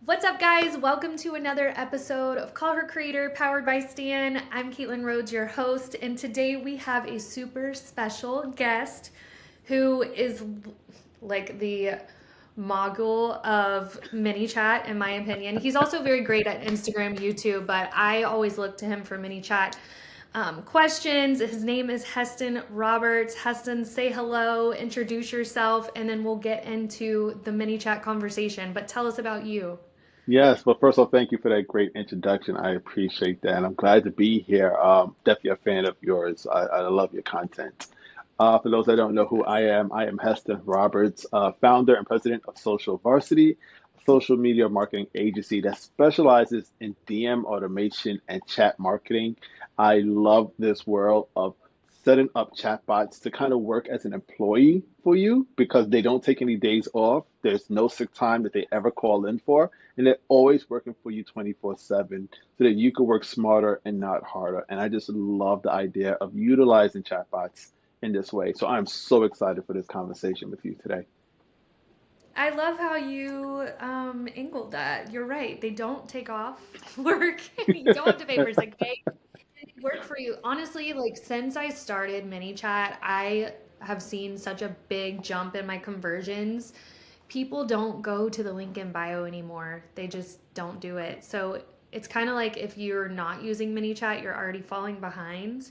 What's up, guys? Welcome to another episode of Call Her Creator powered by Stan. I'm Caitlin Rhodes, your host, and today we have a super special guest who is like the mogul of ManyChat, in my opinion. He's also very great at Instagram, YouTube, but I always look to him for ManyChat questions. His name is Heston Roberts. Heston, say hello, introduce yourself, and then we'll get into the ManyChat conversation. But tell us about you. Yes, well, first of all, thank you for that great introduction. I appreciate that. And I'm glad to be here. Definitely a fan of yours. I love your content. For those that don't know who I am Heston Roberts, founder and president of Social Varsity, a social media marketing agency that specializes in DM automation and chat marketing. I love this world of setting up chatbots to kind of work as an employee for you because they don't take any days off. There's no sick time that they ever call in for, and they're always working for you 24/7 so that you can work smarter and not harder. And I just love the idea of utilizing chatbots in this way. So I'm so excited for this conversation with you today. I love how you angled that. You're right. They don't take off work. You don't have to pay for sick pay. They work for you. Honestly, like since I started ManyChat, I have seen such a big jump in my conversions. People don't go to the link in bio anymore. They just don't do it. So it's kind of like if you're not using ManyChat, you're already falling behind.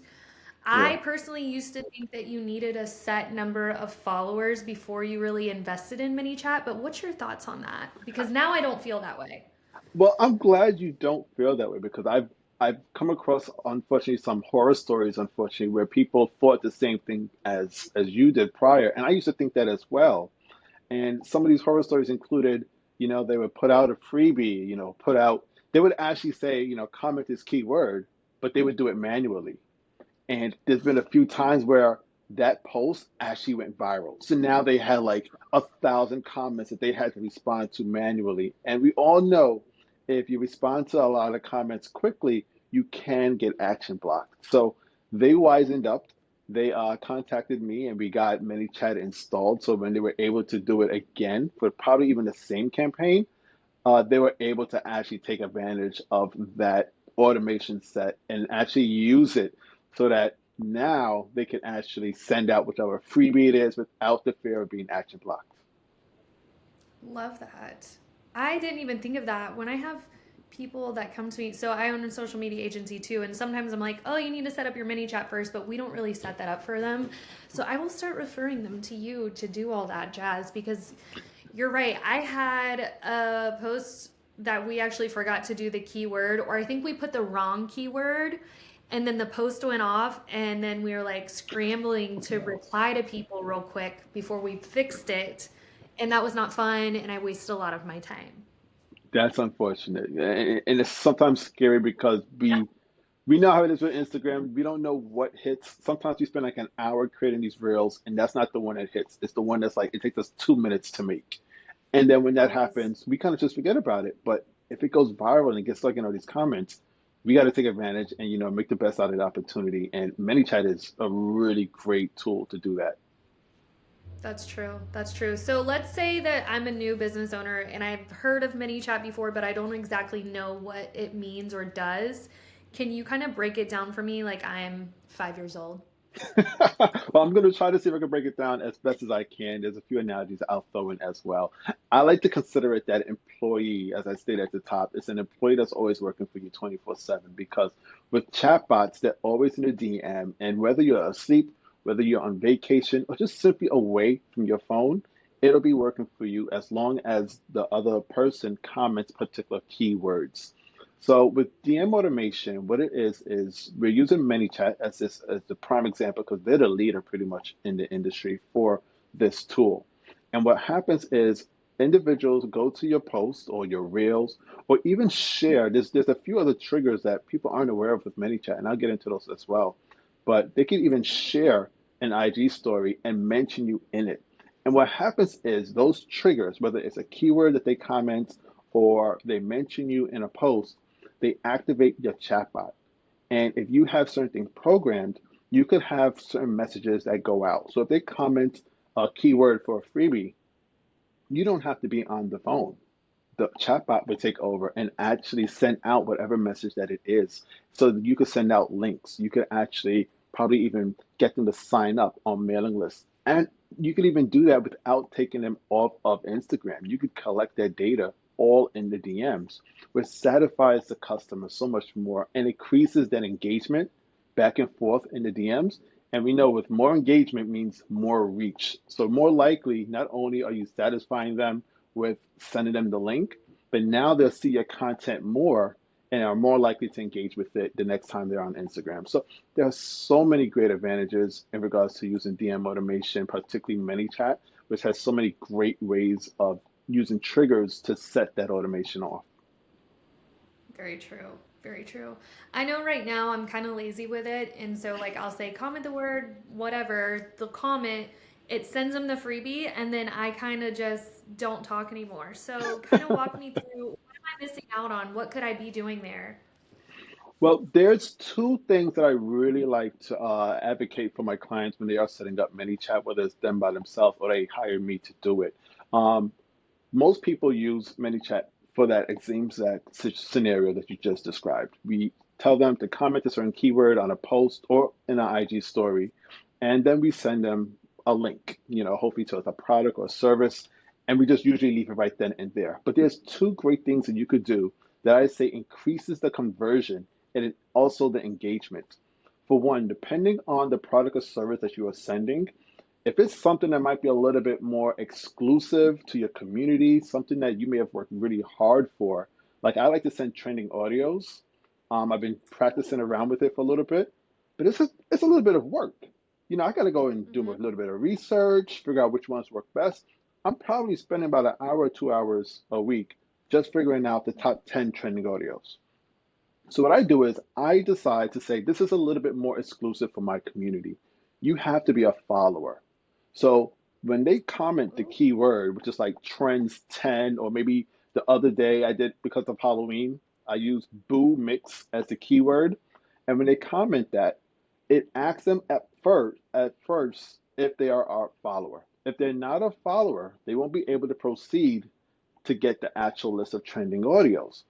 Yeah. I personally used to think that you needed a set number of followers before you really invested in ManyChat, but what's your thoughts on that? Because now I don't feel that way. Well, I'm glad you don't feel that way because I've come across unfortunately some horror stories, unfortunately, where people thought the same thing as you did prior. And I used to think that as well. And some of these horror stories included, they would put out a freebie, they would actually say, comment this keyword, but they would do it manually. And there's been a few times where that post actually went viral. So now they had like 1,000 comments that they had to respond to manually. And we all know if you respond to a lot of comments quickly, you can get action blocked. So they wisened up. They contacted me and we got ManyChat installed. So when they were able to do it again for probably even the same campaign, they were able to actually take advantage of that automation set and actually use it so that now they can actually send out whichever freebie it is without the fear of being action blocked. Love that. I didn't even think of that. When I have people that come to me, so I own a social media agency too, and sometimes I'm like, oh, you need to set up your mini chat first, but we don't really set that up for them. So I will start referring them to you to do all that jazz because you're right. I had a post that we actually forgot to do the keyword, or I think we put the wrong keyword. And then the post went off, and then we were like scrambling to reply to people real quick before we fixed it, and that was not fun, and I wasted a lot of my time. That's unfortunate. And it's sometimes scary because Yeah. we know how it is with Instagram. We don't know what hits. Sometimes we spend like an hour creating these reels, and that's not the one that hits. It's the one that's like it takes us 2 minutes to make. And then when that Always. happens, we kind of just forget about it. But if it goes viral and it gets stuck in all these comments, we got to take advantage and make the best out of the opportunity. And ManyChat is a really great tool to do that. That's true. That's true. So let's say that I'm a new business owner and I've heard of ManyChat before, but I don't exactly know what it means or does. Can you kind of break it down for me like I'm 5 years old? Well, I'm going to try to see if I can break it down as best as I can. There's a few analogies I'll throw in as well. I like to consider it that employee, as I stated at the top, it's an employee that's always working for you 24/7 because with chatbots, they're always in the DM. And whether you're asleep, whether you're on vacation, or just simply away from your phone, it'll be working for you as long as the other person comments particular keywords. So with DM automation, what it is we're using ManyChat as this as the prime example because they're the leader pretty much in the industry for this tool. And what happens is individuals go to your post or your reels or even share. There's a few other triggers that people aren't aware of with ManyChat, and I'll get into those as well. But they can even share an IG story and mention you in it. And what happens is those triggers, whether it's a keyword that they comment or they mention you in a post, they activate your chatbot. And if you have certain things programmed, you could have certain messages that go out. So if they comment a keyword for a freebie, you don't have to be on the phone. the chatbot would take over and actually send out whatever message that it is. So that you could send out links. You could actually probably even get them to sign up on mailing lists. And you could even do that without taking them off of Instagram. You could collect their data all in the DMs, which satisfies the customer so much more and increases that engagement back and forth in the DMs. And we know with more engagement means more reach. So more likely, not only are you satisfying them with sending them the link, but now they'll see your content more and are more likely to engage with it the next time they're on Instagram. So there are so many great advantages in regards to using DM automation, particularly ManyChat, which has so many great ways of using triggers to set that automation off. Very true. Very true. I know right now I'm kind of lazy with it. And so, like, I'll say, comment the word, whatever, the comment, it sends them the freebie. And then I kind of just don't talk anymore. So, kind of walk me through what am I missing out on? What could I be doing there? Well, there's two things that I really like to advocate for my clients when they are setting up ManyChat, whether it's them by themselves or they hire me to do it. Um, Most people use ManyChat for that exact scenario that you just described. We tell them to comment a certain keyword on a post or in an IG story, and then we send them a link, hopefully to a product or service, and we just usually leave it right then and there. But there's two great things that you could do that I say increases the conversion and also the engagement. For one, depending on the product or service that you are sending, if it's something that might be a little bit more exclusive to your community, something that you may have worked really hard for, like I like to send trending audios. I've been practicing around with it for a little bit, but it's a little bit of work. I got to go and do a Hmm. little bit of research, figure out which ones work best. I'm probably spending about an hour, 2 hours a week just figuring out the top 10 trending audios. So what I do is I decide to say this is a little bit more exclusive for my community. You have to be a follower. So when they comment the Oh, keyword, which is like trends 10, or maybe the other day I did because of Halloween, I used boo mix as the keyword. And when they comment that, it asks them at first if they are a follower. If they're not a follower, they won't be able to proceed to get the actual list of trending audios,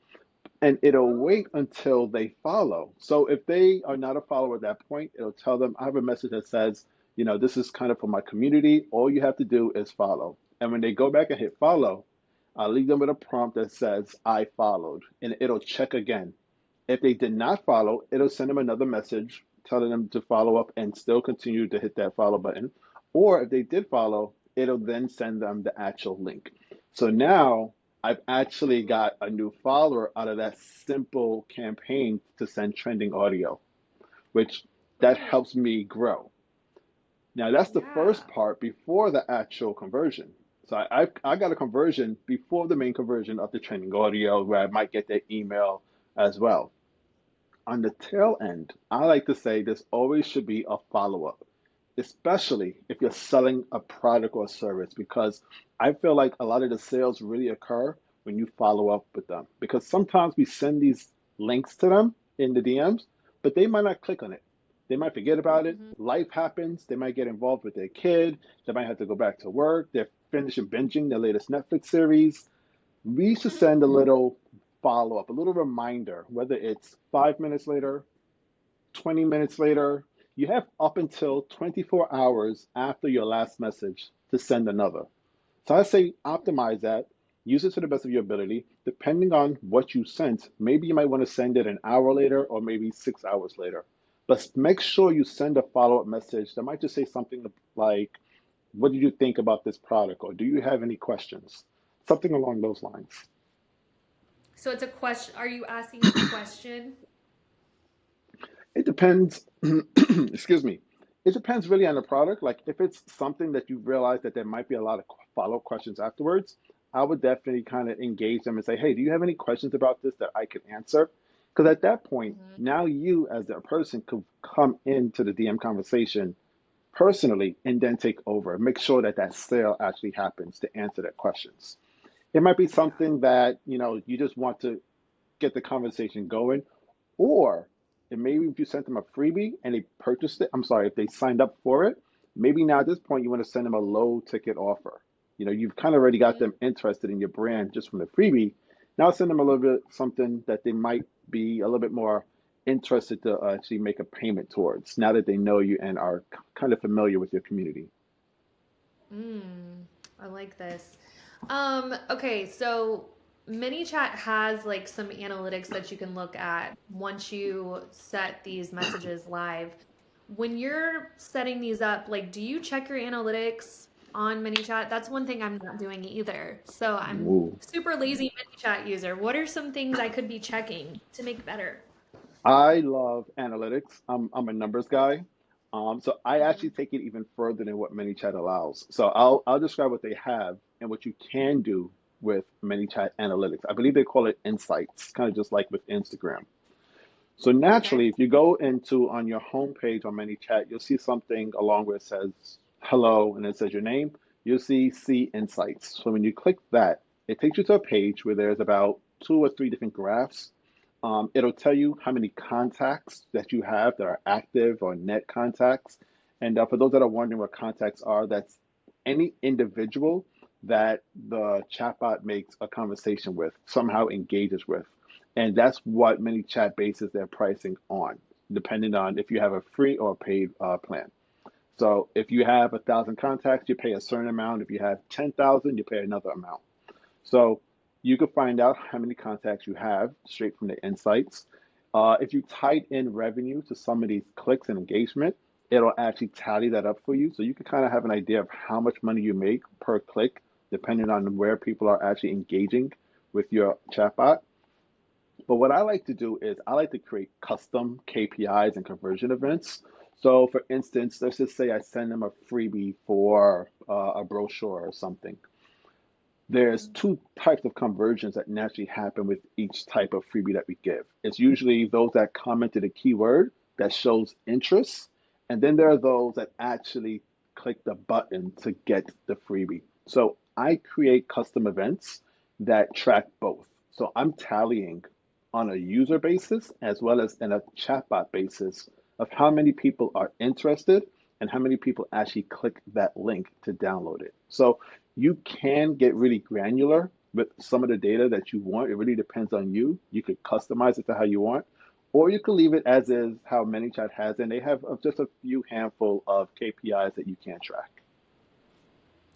and it'll oh, wait until they follow. So if they are not a follower at that point, it'll tell them, I have a message that says, this is kind of for my community. All you have to do is follow. And when they go back and hit follow, I'll leave them with a prompt that says, I followed, and it'll check again. If they did not follow, it'll send them another message telling them to follow up and still continue to hit that follow button. Or if they did follow, it'll then send them the actual link. So now I've actually oh, got a new follower out of that simple campaign to send trending audio, which that oh, helps me grow. Now that's the yeah. first part before the actual conversion. So I got a conversion before the main conversion of the trending audio where I might get their email as well. On the tail end, I like to say this always should be a follow up, especially if you're selling a product or service, because I feel like a lot of the sales really occur when you follow up with them. Because sometimes we send these links to them in the DMs, but they might not click on it. They might forget about it. Hmm. Life happens. They might get involved with their kid. They might have to go back to work. They're finishing binging their latest Netflix series. We should send a little follow up, a little reminder, whether it's 5 minutes later, 20 minutes later. You have up until 24 hours after your last message to send another. So I say optimize that, use it to the best of your ability. Depending on what you sent, maybe you might want to send it an hour later or maybe 6 hours later. But make sure you send a follow up message that might just say something like, what did you think about this product? Or do you have any questions? Something along those lines. So it's a question. Are you asking a question? It depends, excuse me. It depends really on the product. Like if it's something that you realize that there might be a lot of follow-up questions afterwards, I would definitely kind of engage them and say, hey, do you have any questions about this that I can answer? Because at that point, Hmm. now you as a person could come into the DM conversation personally and then take over. Make sure that that sale actually happens to answer their questions. It might be Yeah. something that, you just want to get the conversation going, or and maybe if you sent them a freebie and they purchased it, I'm sorry, if they signed up for it, maybe now at this point you want to send them a low ticket offer. You've kind of already got Hmm. them interested in your brand just from the freebie. Now send them a little bit something that they might be a little bit more interested to actually make a payment towards now that they know you and are kind of familiar with your community. Mm, I like this. Okay, so ManyChat has like some analytics that you can look at once you set these messages live. When you're setting these up, like, do you check your analytics on ManyChat? That's one thing I'm not doing either. So I'm Ooh. super lazy ManyChat user. What are some things I could be checking to make better? I love analytics. I'm a numbers guy. So I Mhm. actually take it even further than what ManyChat allows. So I'll describe what they have and what you can do with ManyChat analytics. I believe they call it insights, kind of just like with Instagram. So Okay. naturally, if you go into on your homepage on ManyChat, you'll see something along where it says hello and it says your name. You'll see insights. So when you click that, it takes you to a page where there's about two or three different graphs. It'll tell you how many contacts that you have that are active or net contacts. And for those that are wondering what contacts are, that's any individual that the chatbot makes a conversation with, somehow engages with. And that's what many chat bases their pricing on, depending on if you have a free or paid plan. So if you have 1,000 contacts, you pay a certain amount. If you have 10,000, you pay another amount. So you can find out how many contacts you have straight from the insights. If you type in revenue to some of these clicks and engagement, it'll actually tally that up for you. So you can kind of have an idea of how much money you make per click, depending on where people are actually engaging with your chatbot. But what I like to do is I like to create custom KPIs and conversion events. So, for instance, let's just say I send them a freebie for a brochure or something. There's Mhm. two types of conversions that naturally happen with each type of freebie that we give. It's usually those that commented a keyword that shows interest, and then there are those that actually click the button to get the freebie. So I create custom events that track both. So I'm tallying on a user basis as well as in a chatbot basis of how many people are interested and how many people actually click that link to download it. So you can get really granular with some of the data that you want. It really depends on you. You could customize it to how you want, or you could leave it as is how ManyChat has, and they have just a few handful of KPIs that you can track.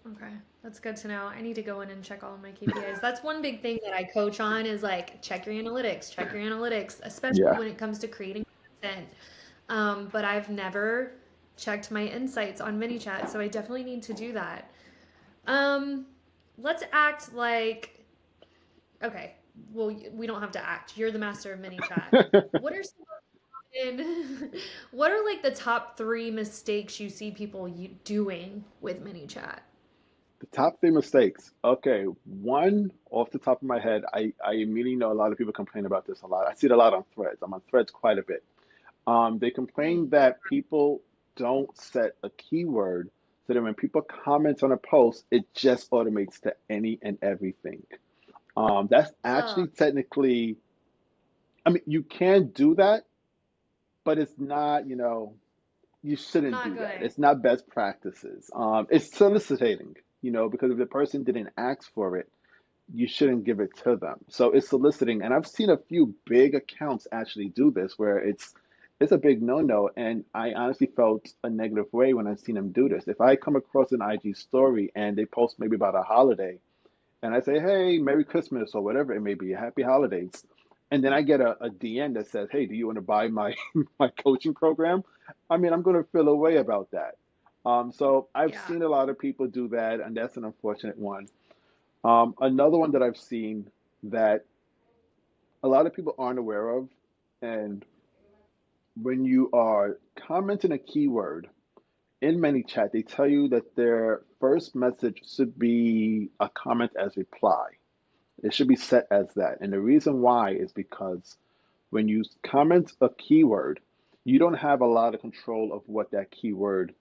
Okay, that's good to know. I need to go in and check all of my KPIs. That's one big thing that I coach on is like check your analytics, especially Yeah. when it comes to creating content. But I've never checked my insights on ManyChat, so I definitely need to do that. Um, let's act like okay. Well, we don't have to act. You're the master of ManyChat. What are some common, what are like the top three mistakes you see people doing with ManyChat? The top three mistakes. Okay, one off the top of my head, I immediately know a lot of people complain about this a lot. I see it a lot on threads. I'm on threads quite a bit. They complain Mm. that people don't set a keyword so that when people comment on a post, it just automates to any and everything. That's Oh, actually technically, I mean, you can do that, but it's not, you shouldn't not do that. good. It's not best practices. It's soliciting, because if the person didn't ask for it, you shouldn't give it to them. So it's soliciting, and I've seen a few big accounts actually do this where it's a big no-no, and I honestly felt a negative way when I've seen them do this. If I come across an IG story and they post maybe about a holiday, and I say, "Hey, Merry Christmas" or whatever it may be, Happy Holidays, and then I get a DM that says, "Hey, do you want to buy my my coaching program?" I mean, I'm going to feel a way about that. So I've Yeah. seen a lot of people do that, and that's an unfortunate one. Another one that I've seen that a lot of people aren't aware of, and when you are commenting a keyword in ManyChat, they tell you that their first message should be a comment as reply. It should be set as that. And the reason why is because when you comment a keyword, you don't have a lot of control of what that keyword,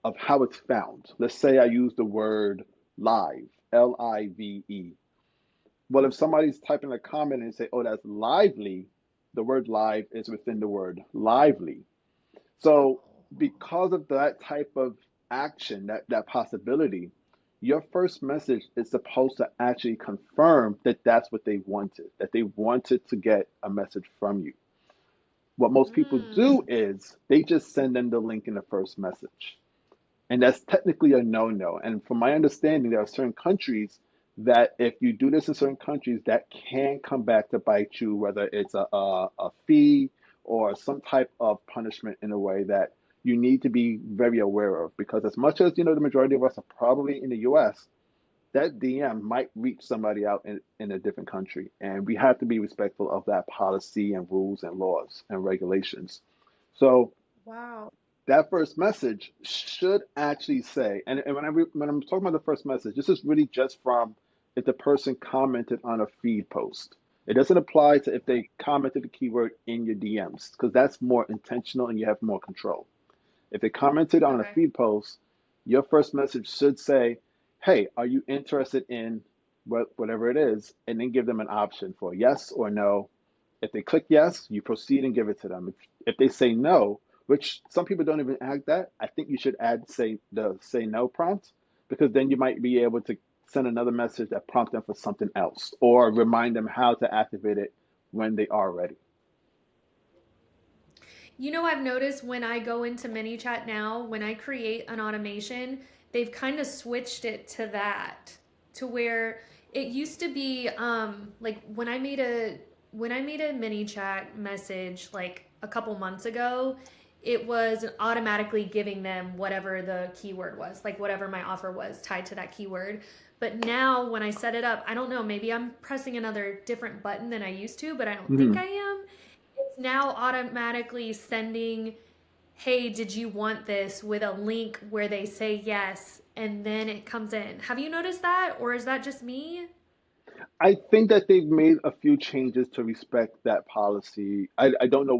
of how it's found. Let's say I use the word live, Live. Well, if somebody's typing a comment and say, oh, that's lively, the word live is within the word lively. So because of that type of action, that possibility, your first message is supposed to actually confirm that that's what they wanted, that they wanted to get a message from you. What most people do Mm. is they just send them the link in the first message. And that's technically a no-no. And from my understanding, there are certain countries that if you do this in certain countries, that can come back to bite you, whether it's a fee or some type of punishment in a way that you need to be very aware of. Because as much as the majority of us are probably in the US, that DM might reach somebody out in a different country. And we have to be respectful of that policy and rules and laws and regulations. So Wow. that first message should actually say, and when I'm talking about the first message, this is really just from if the person commented on a feed post. It doesn't apply to if they commented the keyword in your DMs, because that's more intentional and you have more control. If they commented on a Okay. feed post, your first message should say, "Hey, are you interested in whatever it is?" And then give them an option for yes or no. If they click yes, you proceed and give it to them. If they say no, which some people don't even add that, I think you should add say no prompt, because then you might be able to send another message that prompts them for something else or remind them how to activate it when they are ready. I've noticed when I go into ManyChat now, when I create an automation, they've kind of switched it to that, to where it used to be like when I made a ManyChat message like a couple months ago, it was automatically giving them whatever the keyword was, like whatever my offer was tied to that keyword. But now when I set it up, I don't know, maybe I'm pressing another different button than I used to, but I don't think Mhm. I am. It's now automatically sending, hey, did you want this, with a link where they say yes, and then it comes in. Have you noticed that, or is that just me? I think that they've made a few changes to respect that policy. I don't know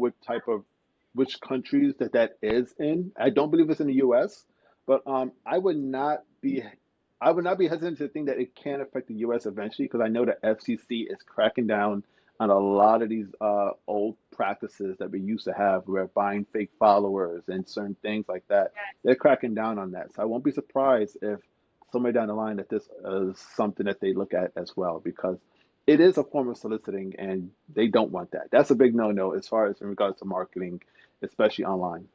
which countries that is in. I don't believe it's in the U.S., but I would not be hesitant to think that it can affect the U.S. eventually, because I know the FCC is cracking down on a lot of these old practices that we used to have, where buying fake followers and certain things like that. They're cracking down on that. So I won't be surprised if somewhere down the line that this is something that they look at as well, because it is a form of soliciting and they don't want that. That's a big no-no as far as in regards to marketing, especially online.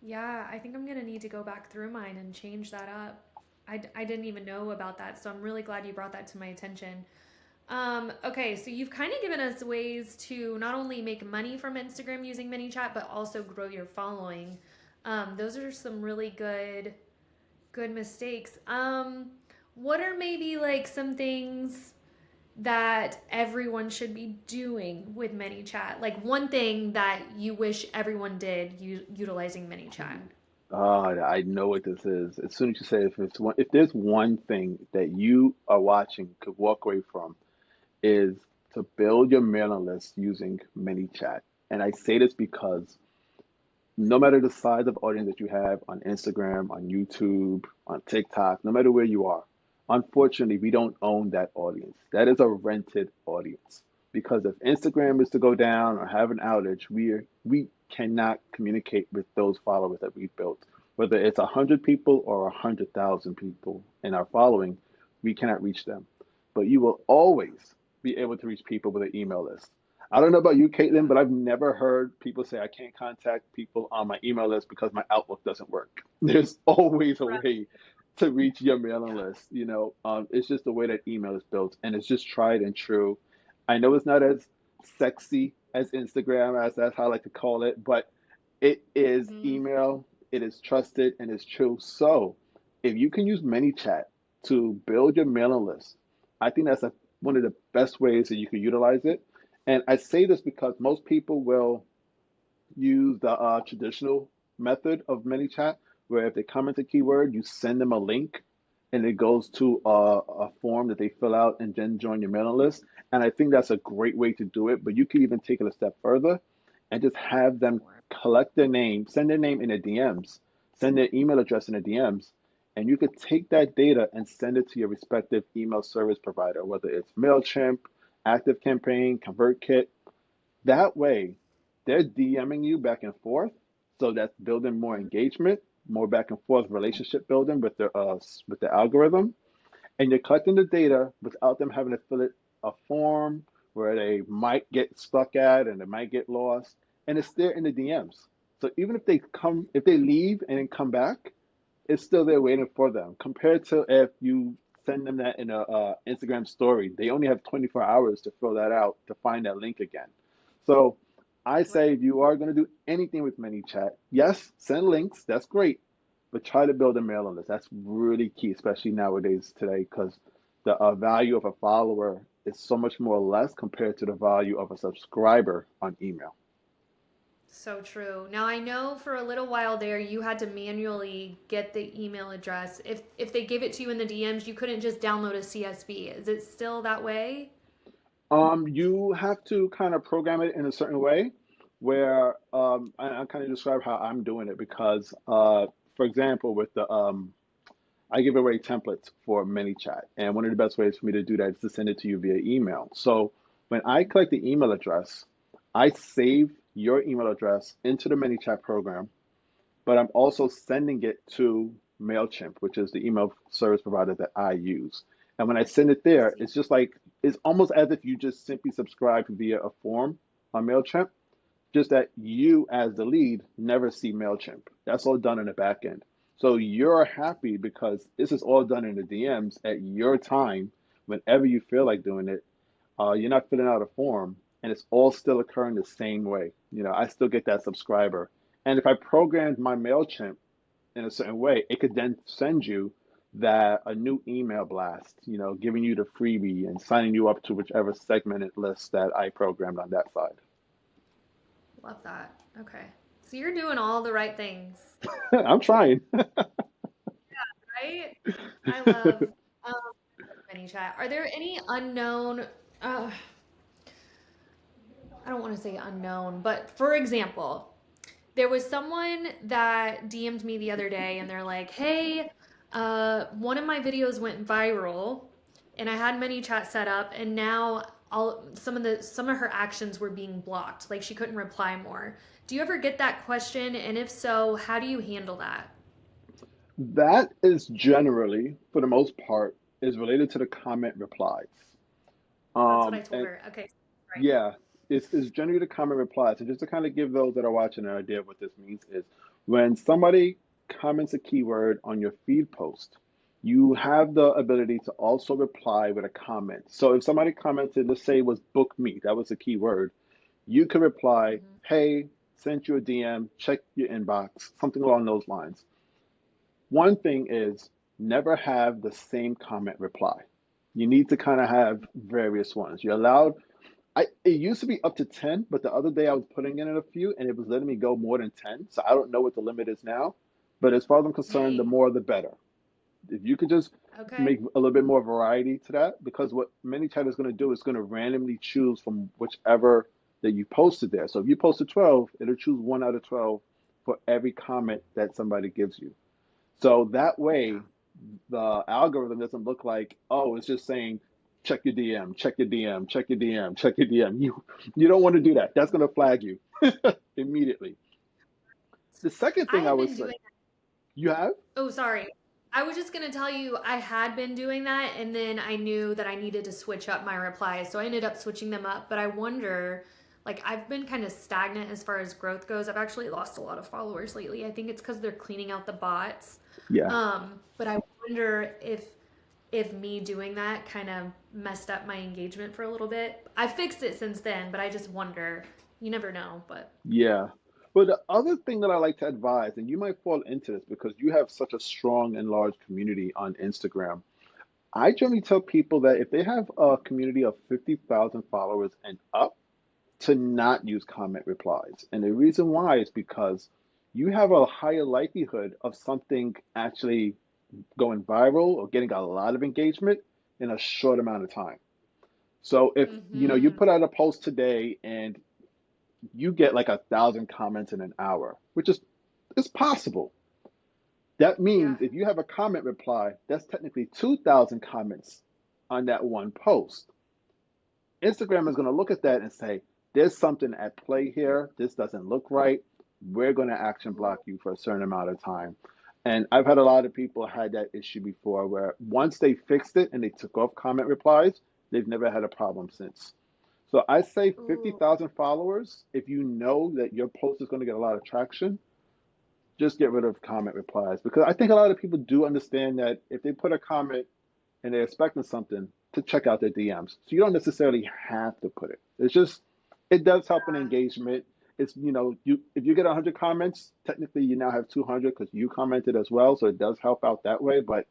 Yeah, I think I'm gonna need to go back through mine and change that up. I didn't even know about that, so I'm really glad you brought that to my attention. Okay, so you've kind of given us ways to not only make money from Instagram using ManyChat, but also grow your following. Those are some really good mistakes. What are maybe like some things that everyone should be doing with ManyChat? Like one thing that you wish everyone did utilizing ManyChat. I know what this is. As soon as you say if there's one thing that you are watching could walk away from, is to build your mailing list using ManyChat. And I say this because no matter the size of audience that you have on Instagram, on YouTube, on TikTok, no matter where you are, unfortunately, we don't own that audience. That is a rented audience. Because if Instagram is to go down or have an outage, we cannot communicate with those followers that we've built. Whether it's 100 people or 100,000 people in our following, we cannot reach them. But you will always be able to reach people with an email list. I don't know about you, Caitlin, but I've never heard people say I can't contact people on my email list because my Outlook doesn't work. There's always a way to reach your mailing Yeah. list. It's just the way that email is built, and it's just tried and true. I know it's not as sexy as Instagram, as that's how I like to call it, but it is Mm-hmm. email. It is trusted and it's true. So if you can use ManyChat to build your mailing list, I think that's one of the best ways that you can utilize it. And I say this because most people will use the traditional method of ManyChat, where if they comment a keyword, you send them a link and it goes to a form that they fill out and then join your mailing list. And I think that's a great way to do it. But you can even take it a step further and just have them collect their name, send their name in the DMs, send their email address in the DMs, and you could take that data and send it to your respective email service provider, whether it's MailChimp, ActiveCampaign, ConvertKit. That way, they're DMing you back and forth, so that's building more engagement. more back and forth relationship building with the algorithm, and you're collecting the data without them having to fill it a form where they might get stuck at and they might get lost, and it's there in the DMs. So even if they leave and then come back, it's still there waiting for them. Compared to if you send them that in a Instagram story, they only have 24 hours to fill that out to find that link again. So I say if you are going to do anything with ManyChat, yes, send links. That's great, but try to build a mailing list. That's really key, especially nowadays today, because the value of a follower is so much more or less compared to the value of a subscriber on email. So true. Now I know for a little while there you had to manually get the email address. If they gave it to you in the DMs, you couldn't just download a CSV. Is it still that way? You have to kind of program it in a certain way where I kind of describe how I'm doing it because, for example, with I give away templates for ManyChat, and one of the best ways for me to do that is to send it to you via email. So when I collect the email address, I save your email address into the ManyChat program, but I'm also sending it to MailChimp, which is the email service provider that I use. And when I send it I there, see. it's just like, it's almost as if you just simply subscribe via a form on MailChimp, just that you, as the lead, never see MailChimp. That's all done in the back end. So you're happy because this is all done in the DMs at your time, whenever you feel like doing it. You're not filling out a form, and it's all still occurring the same way. I still get that subscriber. And if I programmed my MailChimp in a certain way, it could then send you that a new email blast, giving you the freebie and signing you up to whichever segmented list that I programmed on that side. Love that. Okay. So you're doing all the right things, I'm trying. right? I love um, ManyChat. Are there any unknown, uh, I don't want to say unknown, but for example, there was someone that DM'd me the other day and they're like, hey, one of my videos went viral and I had ManyChat set up and now all some of her actions were being blocked. Like she couldn't reply more. Do you ever get that question? And if so, how do you handle that? That is generally, for the most part, is related to the comment replies. That's what I told And her. Okay. Right. yeah, it's generally the comment replies. And just to kind of give those that are watching an idea of what this means is when somebody comments a keyword on your feed post, you have the ability to also reply with a comment. So if somebody commented, let's say it was book me, that was a keyword, you could reply, Hmm. hey, sent you a DM, check your inbox, something along those lines. One thing is never have the same comment reply. You need to kind of have various ones. You're allowed, it used to be up to 10, but the other day I was putting in a few and it was letting me go more than 10. So I don't know what the limit is now. But as far as I'm concerned, the Dang. more the better. If you could just Okay. make a little bit more variety to that, because what ManyChat is going to do is going to randomly choose from whichever that you posted there. So if you posted 12, it'll choose one out of 12 for every comment that somebody gives you. So that Yeah. way, the algorithm doesn't look like, oh, it's just saying, check your DM, check your DM, check your DM, check your DM. You don't want to do that. That's going to flag you immediately. The second I thing I had would been say, doing you have? Oh, sorry. I was just gonna tell you I had been doing that and then I knew that I needed to switch up my replies. So I ended up switching them up. But I wonder, like I've been kind of stagnant as far as growth goes. I've actually lost a lot of followers lately. I think it's because they're cleaning out the bots. Yeah. But I wonder if me doing that kind of messed up my engagement for a little bit. I fixed it since then, but I just wonder. You never know, but Yeah. But the other thing that I like to advise, and you might fall into this because you have such a strong and large community on Instagram. I generally tell people that if they have a community of 50,000 followers and up, to not use comment replies. And the reason why is because you have a higher likelihood of something actually going viral or getting a lot of engagement in a short amount of time. So if you mm-hmm. put out a post today and you get like 1,000 comments in an hour, which is it's possible. That Yeah. means if you have a comment reply, that's technically 2,000 comments on that one post. Instagram is going to look at that and say, there's something at play here. This doesn't look right. We're going to action block you for a certain amount of time. And I've had a lot of people had that issue before where once they fixed it and they took off comment replies, they've never had a problem since. So I say Ooh. 50,000 followers, if you know that your post is going to get a lot of traction, just get rid of comment replies. Because I think a lot of people do understand that if they put a comment and they're expecting something, to check out their DMs. So you don't necessarily have to put it. It's just, it does help in engagement. It's, you if you get 100 comments, technically you now have 200 because you commented as well. So it does help out that way, but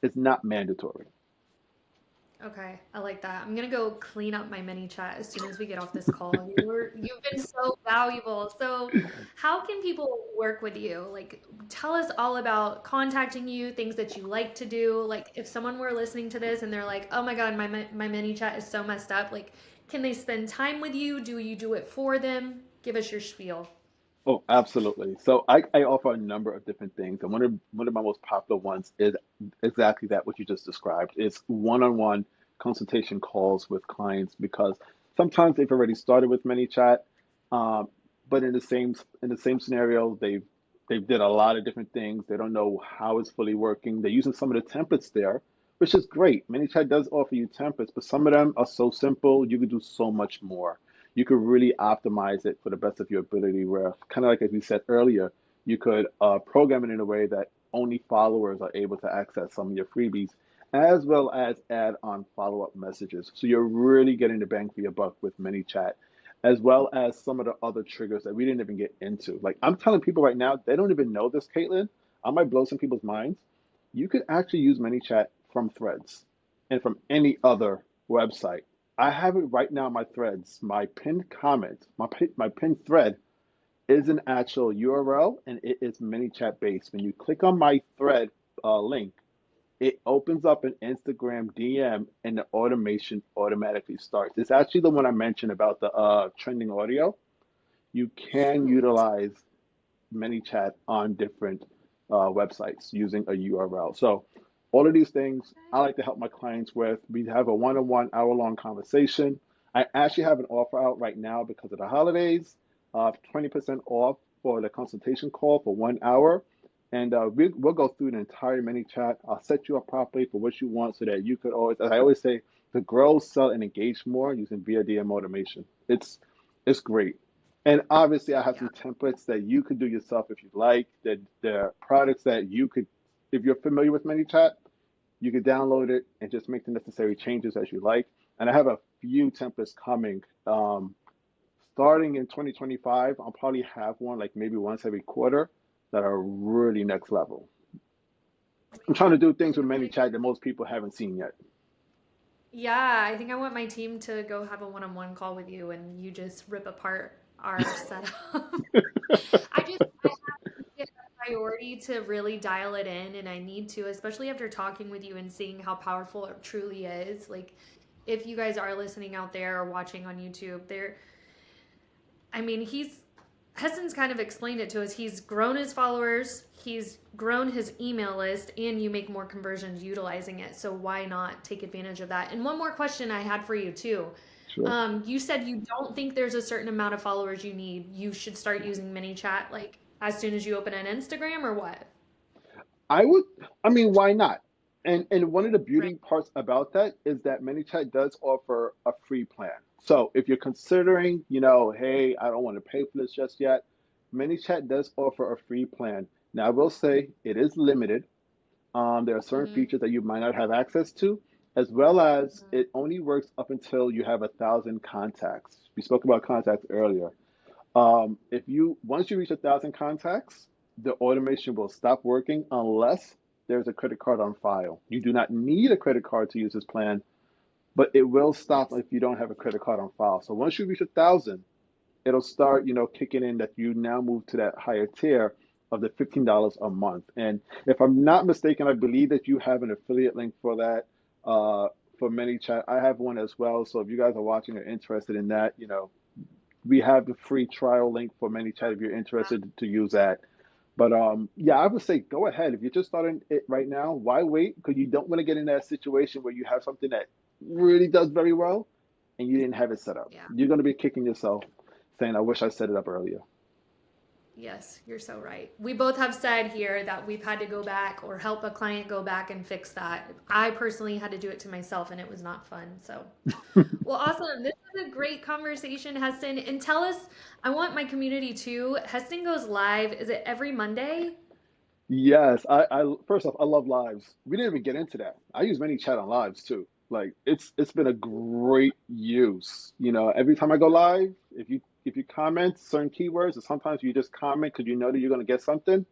it's not mandatory. Okay, I like that. I'm gonna go clean up my mini chat as soon as we get off this call. You've been so valuable. So, how can people work with you? Like, tell us all about contacting you, things that you like to do. Like, if someone were listening to this and they're like, "Oh my God, my mini chat is so messed up." Like, can they spend time with you? Do you do it for them? Give us your spiel. Oh, absolutely. So I offer a number of different things, and one of my most popular ones is exactly that what you just described. It's one-on-one consultation calls with clients because sometimes they've already started with ManyChat, um, but in the same scenario, they've did a lot of different things. They don't know how it's fully working. They're using some of the templates there, which is great. ManyChat does offer you templates, but some of them are so simple, you could do so much more. You could really optimize it for the best of your ability. Where, kind of like as we said earlier, you could program it in a way that only followers are able to access some of your freebies, as well as add on follow up messages. So you're really getting the bang for your buck with ManyChat, as well as some of the other triggers that we didn't even get into. Like I'm telling people right now, they don't even know this, Caitlin. I might blow some people's minds. You could actually use ManyChat from Threads and from any other website. I have it right now in my threads. My pinned comment, my pinned thread is an actual URL and it is ManyChat based. When you click on my thread link, it opens up an Instagram DM and the automation automatically starts. It's actually the one I mentioned about the trending audio. You can Shoot. utilize ManyChat on different websites using a URL. So all of these things I like to help my clients with. We have a one-on-one hour-long conversation. I actually have an offer out right now because of the holidays of 20% off for the consultation call for 1 hour. And we'll go through the entire ManyChat. I'll set you up properly for what you want so that you could always, as I always say, to grow, sell, and engage more using VRDM automation. It's great. And obviously, I have some Yeah. templates that you could do yourself if you'd like. That there are products that you could, if you're familiar with ManyChat, you could download it and just make the necessary changes as you like. And I have a few templates coming. Starting in 2025, I'll probably have one like maybe once every quarter that are really next level. I'm trying to Amazing. do I things think with I'm gonna ManyChat that most people haven't seen yet. Yeah, I think I want my team to go have a one-on-one call with you and you just rip apart our setup. I have to make it a priority to really dial it in, and I need to, especially after talking with you and seeing how powerful it truly is. Like, if you guys are listening out there or watching on YouTube, I mean, Heston's kind of explained it to us. He's grown his followers, he's grown his email list, and you make more conversions utilizing it. So why not take advantage of that? And one more question I had for you too. Sure. You said you don't think there's a certain amount of followers you need. You should start using ManyChat like as soon as you open an Instagram or what? I would, I mean, why not? And one of the Right. beauty parts about that is that ManyChat does offer a free plan. So if you're considering, hey, I don't want to pay for this just yet, ManyChat does offer a free plan. Now, I will say it is limited. There are certain Mm-hmm. features that you might not have access to, as well as Mm-hmm. it only works up until you have 1,000 contacts. We spoke about contacts earlier. If you once you reach 1,000 contacts, the automation will stop working unless there's a credit card on file. You do not need a credit card to use this plan, but it will stop Nice. if you don't have a credit card on file. So once you reach 1,000, it'll start, kicking in that you now move to that higher tier of the $15 a month. And if I'm not mistaken, I believe that you have an affiliate link for that. For ManyChat, I have one as well. So if you guys are watching or interested in that, we have the free trial link for ManyChat if you're interested to use that. But yeah, I would say go ahead. If you're just starting it right now, why wait? Because you don't want to get in that situation where you have something that really does very well and you didn't have it set up. Yeah. You're going to be kicking yourself saying, I wish I set it up earlier. Yes, you're so right. We both have said here that we've had to go back or help a client go back and fix that. I personally had to do it to myself and it was not fun. So, well, awesome. This was a great conversation, Heston. And tell us, I want my community too. Heston goes live. Is it every Monday? Yes, I first off, I love lives. We didn't even get into that. I use ManyChat on lives too. Like it's been a great use. You know, every time I go live, if you comment certain keywords, or sometimes you just comment because you know that you're gonna get something.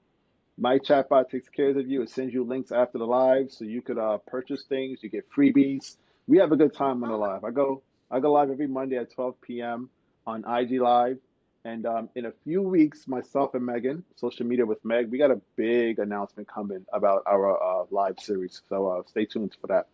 My chatbot takes care of you. It sends you links after the live, so you could purchase things. You get freebies. We have a good time on the Oh, live. I go live every Monday at 12 p.m. on IG Live, and in a few weeks, myself and Megan, social media with Meg, we got a big announcement coming about our live series. So stay tuned for that.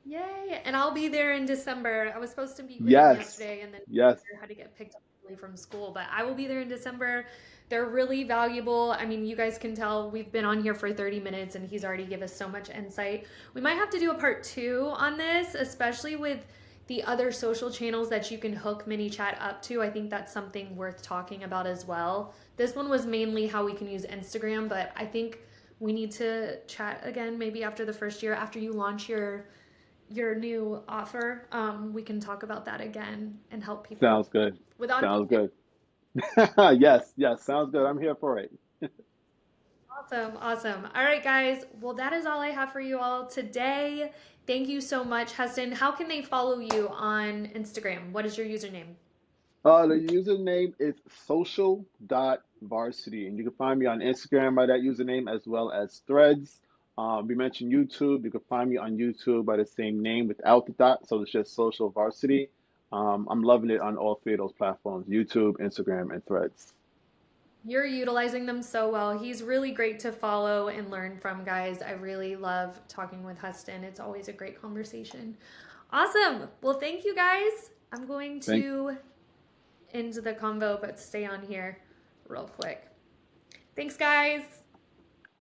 yay. And I'll be there in December. I was supposed to meet with him Yes, yesterday and then yes, had to get picked up early from school, but I will be there in December. They're really valuable. I mean, you guys can tell we've been on here for 30 minutes and he's already given us so much insight. We might have to do a part two on this, especially with the other social channels that you can hook ManyChat up to. I think that's something worth talking about as well. This one was mainly how we can use Instagram, but I think we need to chat again maybe after the first year, after you launch your new offer. We can talk about that again and help people sounds good. with Sounds automation. good. Yes, yes, sounds good. I'm here for it. Awesome, awesome. All right, guys. Well, that is all I have for you all today. Thank you so much, Heston. How can they follow you on Instagram? What is your username? The username is social.varsity, and you can find me on Instagram by that username as well as Threads. We mentioned YouTube. You can find me on YouTube by the same name without the dot, so it's just Social Varsity. I'm loving it on all three of those platforms: YouTube, Instagram, and Threads. You're utilizing them so well. He's really great to follow and learn from, guys. I really love talking with Heston. It's always a great conversation. Awesome. Well, thank you, guys. I'm going Thank, to end the convo, but stay on here real quick. Thanks, guys.